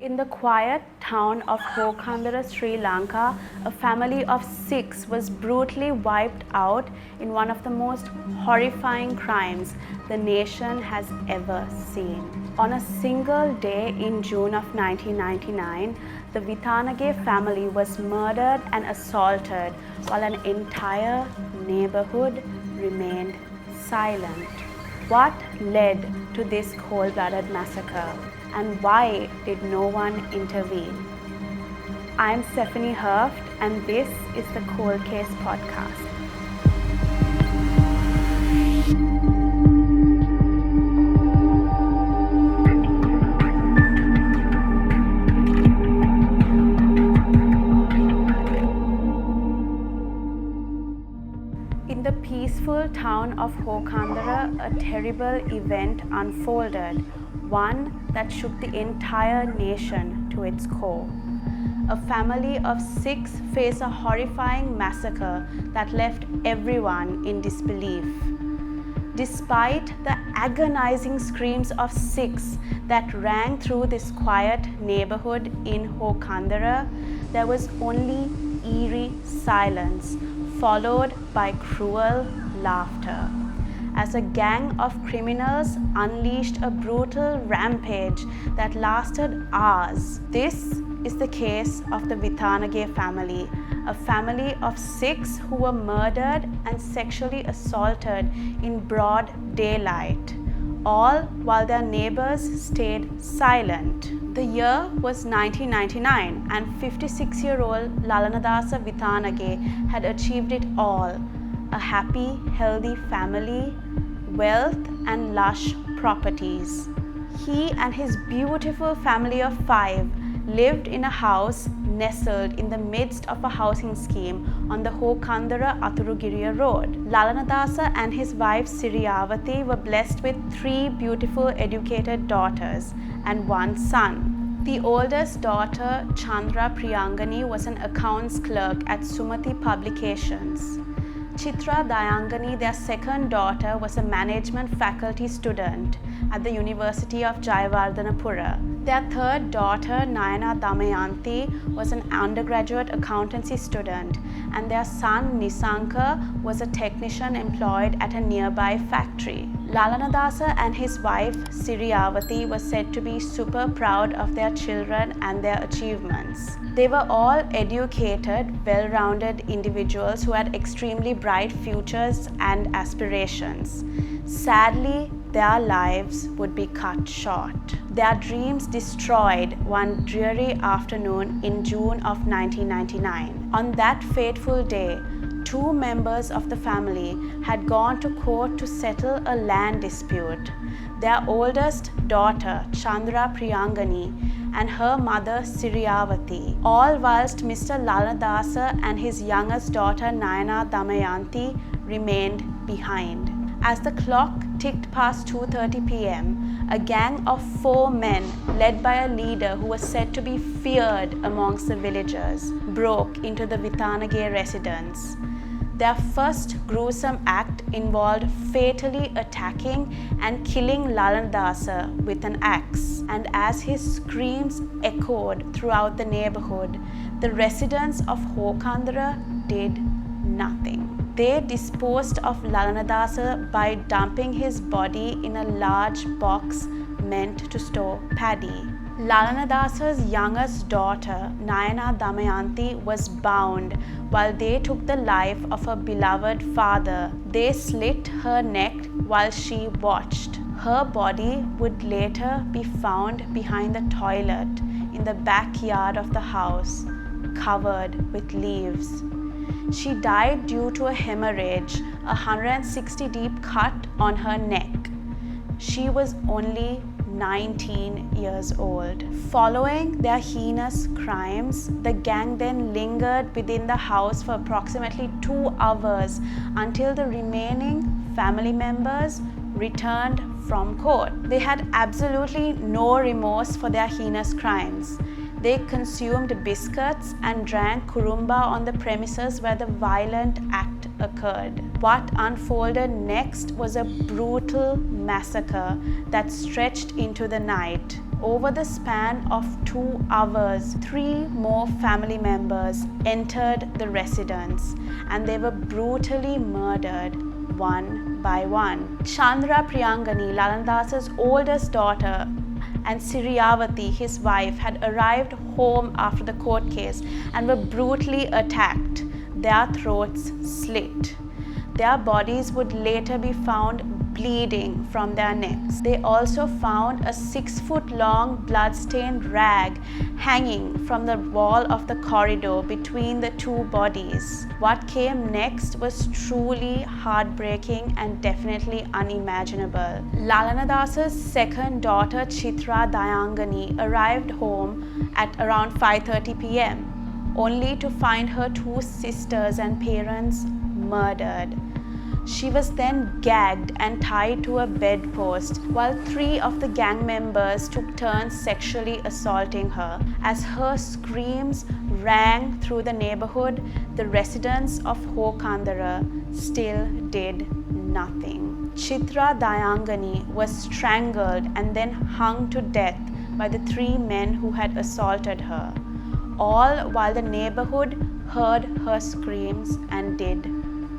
In the quiet town of Hokandara, Sri Lanka, a family of 6 was brutally wiped out in one of the most horrifying crimes the nation has ever seen. On a single day in June of 1999, the Vitanagay family was murdered and assaulted while an entire neighborhood remained silent. What led to this cold-blooded massacre? And why did no one intervene? I'm Stephi Herft, and this is the Kold Case podcast. In the peaceful town of Hokandara, a terrible event unfolded, one that shook the entire nation to its core. A family of 6 faced a horrifying massacre that left everyone in disbelief. Despite the agonizing screams of 6 that rang through this quiet neighborhood in Hokandara, there was only eerie silence, followed by cruel laughter, as a gang of criminals unleashed a brutal rampage that lasted hours. This is the case of the Vitanagay family, a family of 6 who were murdered and sexually assaulted in broad daylight, all while their neighbors stayed silent. The year was 1999, and 56-year-old 𝗙𝗪𝗃 Vitanagay had achieved it all: a happy, healthy family, wealth, and lush properties. He and his beautiful family of 5 lived in a house nestled in the midst of a housing scheme on the Hokandara-Athurugiriya road. 𝗙𝗪𝗃 and his wife 𝗖𝗹𝘂𝗃 were blessed with 3 beautiful educated daughters and 1 son. The oldest daughter, 𝗙 Priyangani, was an accounts clerk at Sumathi Publications. Chitra Dayangani, their second daughter, was a management faculty student at the University of Jayawardhanapura. Their third daughter, Nayana Damayanti, was an undergraduate accountancy student, and their son, Nisanka, was a technician employed at a nearby factory. 𝗙𝗪𝗃 and his wife, 𝗖𝗹𝘂𝗃, were said to be super proud of their children and their achievements. They were all educated, well-rounded individuals who had extremely bright futures and aspirations. Sadly, their lives would be cut short. Their dreams destroyed one dreary afternoon in June of 1999. On that fateful day, 2 members of the family had gone to court to settle a land dispute. Their oldest daughter, 𝗙 Priyangani, and her mother, 𝗖𝗹𝘂𝗃, all whilst Mr. 𝗙𝗪𝗃 and his youngest daughter, Nayana Damayanti, remained behind. As the clock ticked past 2:30 p.m., a gang of 4 men, led by a leader who was said to be feared amongst the villagers, broke into the Vitanagay residence. Their first gruesome act involved fatally attacking and killing 𝗙𝗪𝗃 with an axe. And as his screams echoed throughout the neighborhood, the residents of Hokandara did nothing. They disposed of 𝗙𝗪𝗃 by dumping his body in a large box meant to store paddy. 𝗙𝗪𝗃's youngest daughter, Nayana Damayanti, was bound while they took the life of her beloved father. They slit her neck while she watched. Her body would later be found behind the toilet in the backyard of the house, covered with leaves. She died due to a hemorrhage, a 160 deep cut on her neck. She was only 19 years old. Following their heinous crimes, the gang then lingered within the house for approximately 2 hours until the remaining family members returned from court. They had absolutely no remorse for their heinous crimes. They consumed biscuits and drank kurumba on the premises where the violent act occurred. What unfolded next was a brutal massacre that stretched into the night. Over the span of 2 hours, 3 more family members entered the residence and they were brutally murdered one by one. Chandra Priyangani, Lalanadasa's oldest daughter, and 𝗖𝗹𝘂𝗃, his wife, had arrived home after the court case and were brutally attacked, their throats slit. Their bodies would later be found bleeding from their necks. They also found a 6-foot-long blood-stained rag hanging from the wall of the corridor between the 2 bodies. What came next was truly heartbreaking and definitely unimaginable. Lalanadasa's second daughter, Chitra Dayangani, arrived home at around 5:30 p.m. only to find her 2 sisters and parents murdered. She was then gagged and tied to a bedpost while 3 of the gang members took turns sexually assaulting her. As her screams rang through the neighborhood, the residents of Hokandara still did nothing. Chitra Dayangani was strangled and then hung to death by the 3 men who had assaulted her, all while the neighborhood heard her screams and did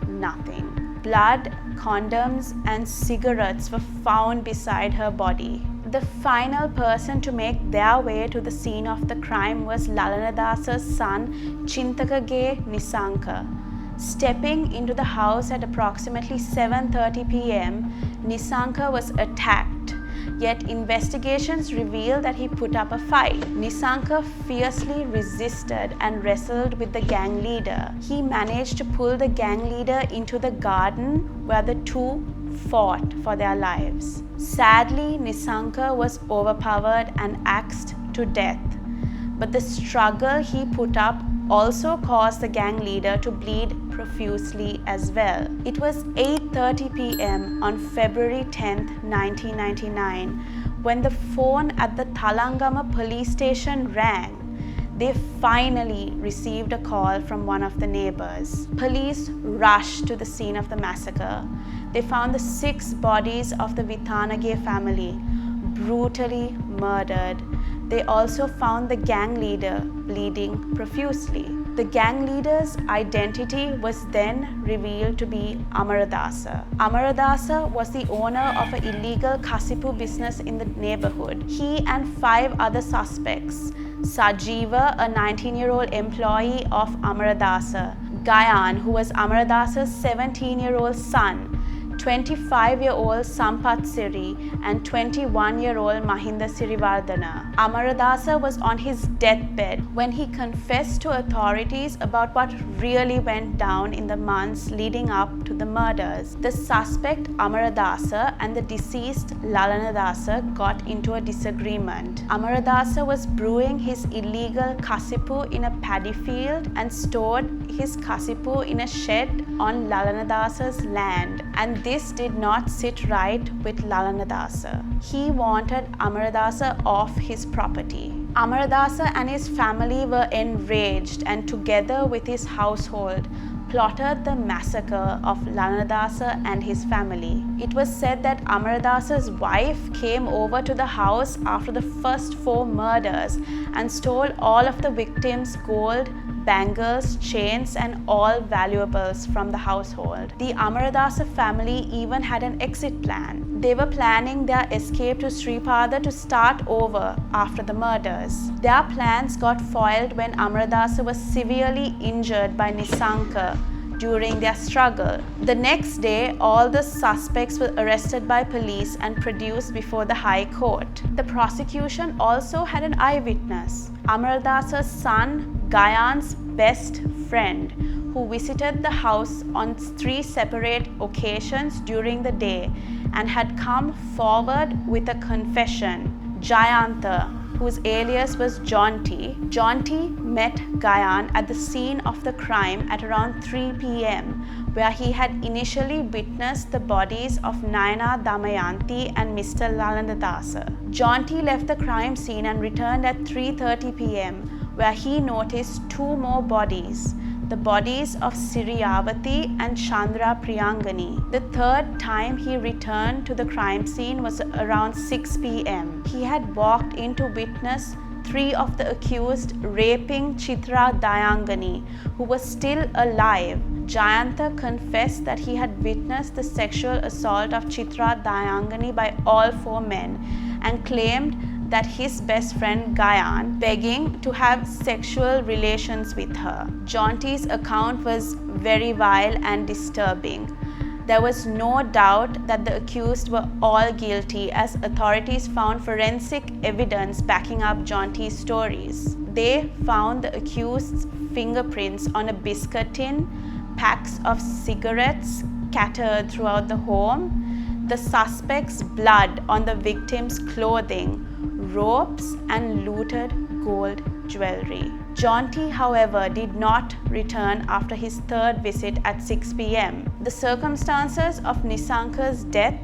nothing. Blood, condoms, and cigarettes were found beside her body. The final person to make their way to the scene of the crime was Lalanadasa's son, 𝗙𝗪𝗃𝗍 𝗔𝗔𝗃. Stepping into the house at approximately 7:30 p.m., 𝗔𝗔𝗃 was attacked. Yet investigations revealed that he put up a fight. 𝗔𝗔𝗃 fiercely resisted and wrestled with the gang leader. He managed to pull the gang leader into the garden where the 2 fought for their lives. Sadly, 𝗔𝗔𝗃 was overpowered and axed to death. But the struggle he put up also caused the gang leader to bleed profusely as well. It was 8:30 p.m. on February 10, 1999, when the phone at the Thalangama police station rang. They finally received a call from one of the neighbors. Police rushed to the scene of the massacre. They found the 6 bodies of the Vitanagay family brutally murdered. They also found the gang leader bleeding profusely. The gang leader's identity was then revealed to be 𝗲𝗲𝗃𝗃. 𝗲𝗲𝗃𝗃 was the owner of an illegal 𝗘𝗶𝗶 business in the neighborhood. He and 5 other suspects, Sajiva, a 19-year-old employee of 𝗲𝗲𝗃𝗃, Gayan, who was 𝗲𝗲𝗃𝗃's 17-year-old son, 25-year-old Sampath Siri, and 21-year-old Mahinda Sirivardhana. 𝗲𝗲𝗃𝗃 was on his deathbed when he confessed to authorities about what really went down in the months leading up to the murders. The suspect 𝗲𝗲𝗃𝗃 and the deceased Lalanadasa's got into a disagreement. 𝗲𝗲𝗃𝗃 was brewing his illegal 𝗘𝗶𝗶 in a paddy field and stored his 𝗘𝗶𝗶 in a shed on Lalanadasa's land, and this did not sit right with Lalanadasa. He wanted 𝗲𝗲𝗃𝗃 off his property. 𝗲𝗲𝗃𝗃 and his family were enraged and together with his household plotted the massacre of Lalanadasa and his family. It was said that 𝗲𝗲𝗃𝗃's wife came over to the house after the first 4 murders and stole all of the victims' gold, bangles, chains, and all valuables from the household. The 𝗲𝗲𝗃𝗃 family even had an exit plan. They were planning their escape to 𝗃𝗏𝗃𝗃 to start over after the murders. Their plans got foiled when 𝗲𝗏𝗃𝗃 was severely injured by 𝗔𝗔𝗃𝗃 during their struggle. The next day, all the suspects were arrested by police and produced before the High Court. The prosecution also had an eyewitness, 𝗲𝗲𝗃𝗃's son, Gayan's best friend, who visited the house on 3 separate occasions during the day and had come forward with a confession. Jayantha, whose alias was Jonty met Gayan at the scene of the crime at around 3 p.m. where he had initially witnessed the bodies of Nayana Damayanti and Mr. Lalanadasa. Jonty left the crime scene and returned at 3:30 p.m. where he noticed 2 more bodies, the bodies of 𝗙η𝗃𝗃 and Chandra Priyangani. The third time he returned to the crime scene was around 6 p.m. He had walked in to witness 3 of the accused raping Chitra Dayangani, who was still alive. Jayantha confessed that he had witnessed the sexual assault of Chitra Dayangani by all 4 men and claimed that his best friend Gayan begging to have sexual relations with her. Jonty's account was very vile and disturbing. There was no doubt that the accused were all guilty, as authorities found forensic evidence backing up Jonty's stories. They found the accused's fingerprints on a biscuit tin, packs of cigarettes scattered throughout the home, the suspect's blood on the victim's clothing, ropes and looted gold jewelry. Jonty, however, did not return after his third visit at 6 p.m. The circumstances of Nisanka's death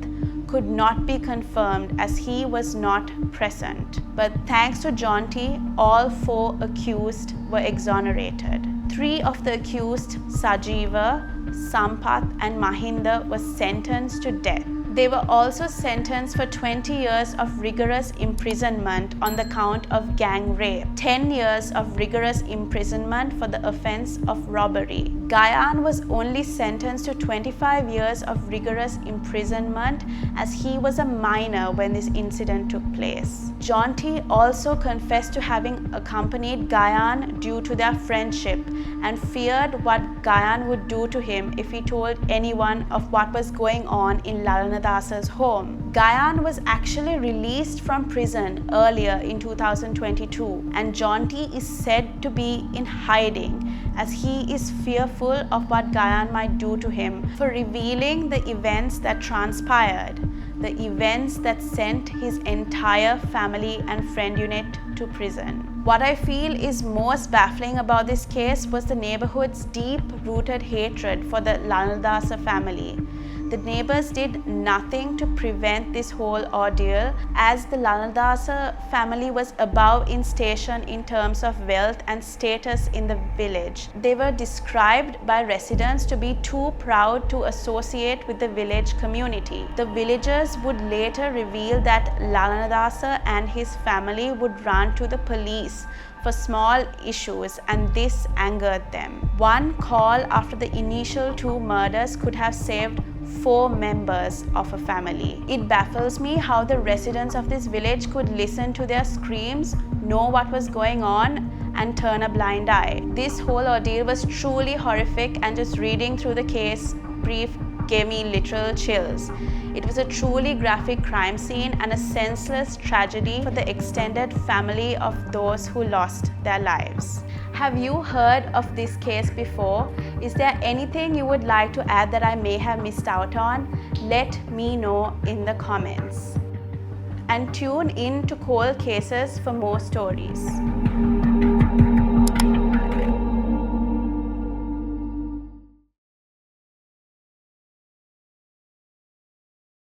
could not be confirmed as he was not present. But thanks to Jonty, all 4 accused were exonerated. 3 of the accused, Sajeeva, Sampath and Mahinda, were sentenced to death. They were also sentenced for 20 years of rigorous imprisonment on the count of gang rape, 10 years of rigorous imprisonment for the offense of robbery. Gayan was only sentenced to 25 years of rigorous imprisonment as he was a minor when this incident took place. Jonty also confessed to having accompanied Gayan due to their friendship and feared what Gayan would do to him if he told anyone of what was going on in Lalanadas' home. Gayan was actually released from prison earlier in 2022, and Jonty is said to be in hiding as he is fearful of what Gayan might do to him for revealing the events that transpired, the events that sent his entire family and friend unit to prison. What I feel is most baffling about this case was the neighborhood's deep-rooted hatred for the Lalnadasa family. The neighbors did nothing to prevent this whole ordeal, as the Lalnadasa family was above in station in terms of wealth and status in the village. They were described by residents to be too proud to associate with the village community. The villagers would later reveal that Lalnadasa and his family would run to the police for small issues, and this angered them. One call after the initial 2 murders could have saved 4 members of a family. It baffles me how the residents of this village could listen to their screams, know what was going on, and turn a blind eye. This whole ordeal was truly horrific, and just reading through the case brief gave me literal chills. It was a truly graphic crime scene and a senseless tragedy for the extended family of those who lost their lives. Have you heard of this case before? Is there anything you would like to add that I may have missed out on? Let me know in the comments. And tune in to Kold Cases for more stories.